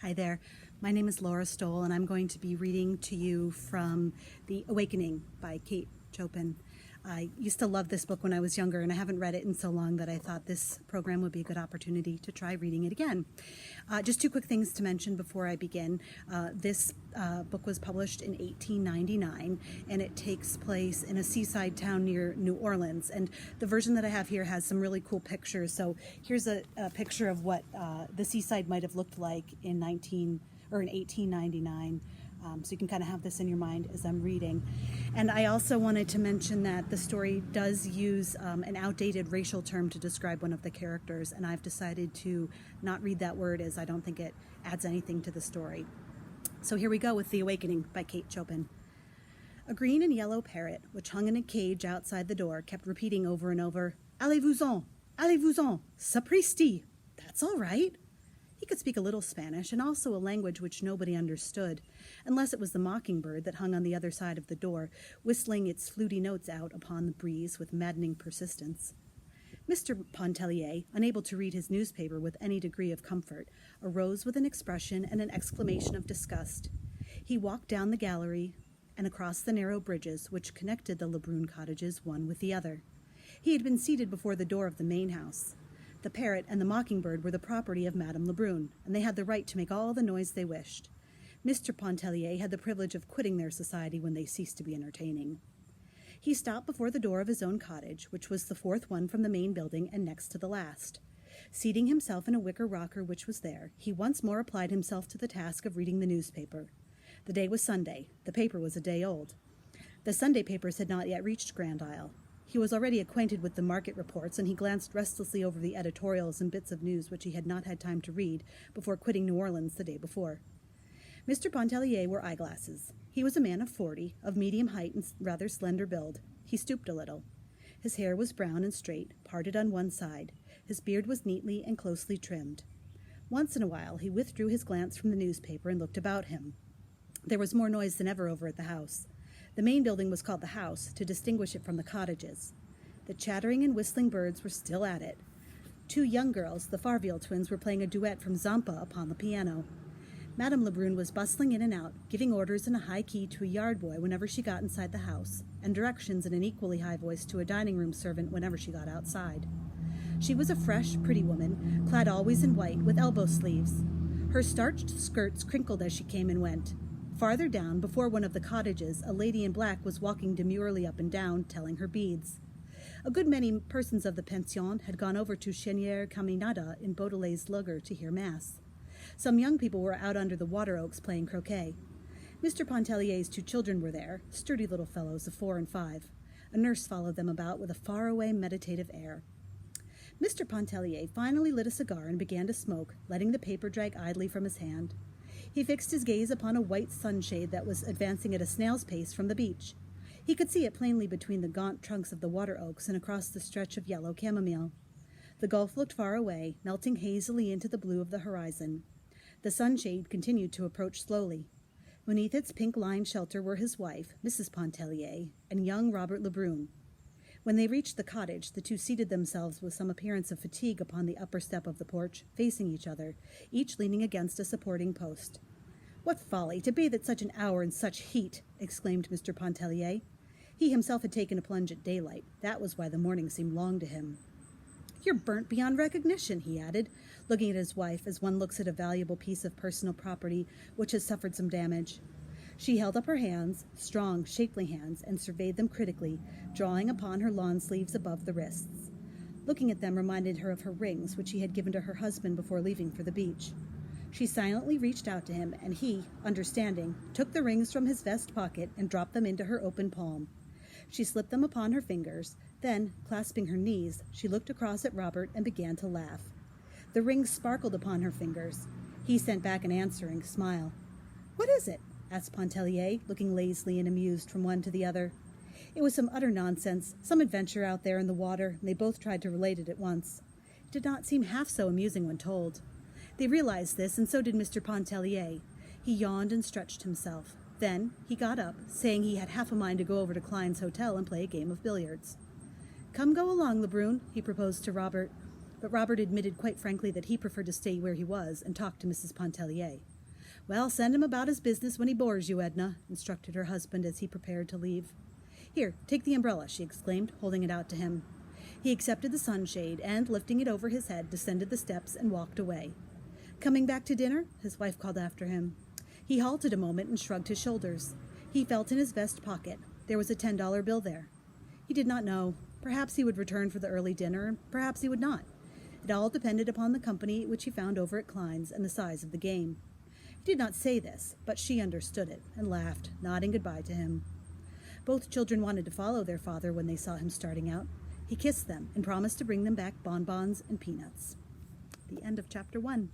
Hi there. My name is Laura Stoll, and I'm going to be reading to you from The Awakening by Kate Chopin. I used to love this book when I was younger, and I haven't read it in so long that I thought this program would be a good opportunity to try reading it again. Just two quick things to mention before I begin. This book was published in 1899, and it takes place in a seaside town near New Orleans. And the version that I have here has some really cool pictures. So here's a picture of what the seaside might have looked like in 1899. So you can kind of have this in your mind as I'm reading. And I also wanted to mention that the story does use an outdated racial term to describe one of the characters, and I've decided to not read that word as I don't think it adds anything to the story. So here we go with The Awakening by Kate Chopin. A green and yellow parrot, which hung in a cage outside the door, kept repeating over and over, "Allez-vous-en, allez-vous-en, sapristi." That's all right. He could speak a little Spanish, and also a language which nobody understood, unless it was the mockingbird that hung on the other side of the door, whistling its fluty notes out upon the breeze with maddening persistence. Mr. Pontellier, unable to read his newspaper with any degree of comfort, arose with an expression and an exclamation of disgust. He walked down the gallery and across the narrow bridges which connected the Lebrun cottages one with the other. He had been seated before the door of the main house. The parrot and the mockingbird were the property of Madame Lebrun, and they had the right to make all the noise they wished. Mr. Pontellier had the privilege of quitting their society when they ceased to be entertaining. He stopped before the door of his own cottage, which was the fourth one from the main building and next to the last. Seating himself in a wicker rocker which was there, he once more applied himself to the task of reading the newspaper. The day was Sunday. The paper was a day old. The Sunday papers had not yet reached Grand Isle. He was already acquainted with the market reports, and he glanced restlessly over the editorials and bits of news which he had not had time to read before quitting New Orleans the day before. Mr. Pontellier wore eyeglasses. He was a man of 40, of medium height and rather slender build. He stooped a little. His hair was brown and straight, parted on one side. His beard was neatly and closely trimmed. Once in a while he withdrew his glance from the newspaper and looked about him. There was more noise than ever over at the house. The main building was called the house, to distinguish it from the cottages. The chattering and whistling birds were still at it. Two young girls, the Farville twins, were playing a duet from Zampa upon the piano. Madame Lebrun was bustling in and out, giving orders in a high key to a yard boy whenever she got inside the house, and directions in an equally high voice to a dining-room servant whenever she got outside. She was a fresh, pretty woman, clad always in white, with elbow sleeves. Her starched skirts crinkled as she came and went. Farther down, before one of the cottages, a lady in black was walking demurely up and down, telling her beads. A good many persons of the pension had gone over to Cheniere Caminada in Beaudelet's lugger to hear mass. Some young people were out under the water oaks playing croquet. Mr. Pontellier's two children were there, sturdy little fellows of 4 and 5. A nurse followed them about with a faraway, meditative air. Mr. Pontellier finally lit a cigar and began to smoke, letting the paper drag idly from his hand. He fixed his gaze upon a white sunshade that was advancing at a snail's pace from the beach. He could see it plainly between the gaunt trunks of the water oaks and across the stretch of yellow chamomile. The gulf looked far away, melting hazily into the blue of the horizon. The sunshade continued to approach slowly. Beneath its pink-lined shelter were his wife, Mrs. Pontellier, and young Robert Lebrun. When they reached the cottage, the two seated themselves with some appearance of fatigue upon the upper step of the porch, facing each other, each leaning against a supporting post. "What folly, to bathe at such an hour in such heat!" exclaimed Mr. Pontellier. He himself had taken a plunge at daylight. That was why the morning seemed long to him. "You're burnt beyond recognition," he added, looking at his wife as one looks at a valuable piece of personal property which has suffered some damage. She held up her hands, strong, shapely hands, and surveyed them critically, drawing upon her lawn sleeves above the wrists. Looking at them reminded her of her rings, which she had given to her husband before leaving for the beach. She silently reached out to him, and he, understanding, took the rings from his vest pocket and dropped them into her open palm. She slipped them upon her fingers, then, clasping her knees, she looked across at Robert and began to laugh. The rings sparkled upon her fingers. He sent back an answering smile. "What is it?" asked Pontellier, looking lazily and amused from one to the other. It was some utter nonsense, some adventure out there in the water, and they both tried to relate it at once. It did not seem half so amusing when told. They realized this, and so did Mr. Pontellier. He yawned and stretched himself. Then he got up, saying he had half a mind to go over to Klein's hotel and play a game of billiards. "Come, go along, Lebrun," he proposed to Robert. but Robert admitted quite frankly that he preferred to stay where he was and talk to Mrs. Pontellier. "Well, send him about his business when he bores you, Edna," instructed her husband as he prepared to leave. "Here, take the umbrella," she exclaimed, holding it out to him. He accepted the sunshade and, lifting it over his head, descended the steps and walked away. "Coming back to dinner?" his wife called after him. He halted a moment and shrugged his shoulders. He felt in his vest pocket. There was a $10 bill there. He did not know. Perhaps he would return for the early dinner, perhaps he would not. It all depended upon the company which he found over at Klein's and the size of the game. He did not say this, but she understood it and laughed, nodding goodbye to him. Both children wanted to follow their father when they saw him starting out. He kissed them and promised to bring them back bonbons and peanuts. The end of chapter 1.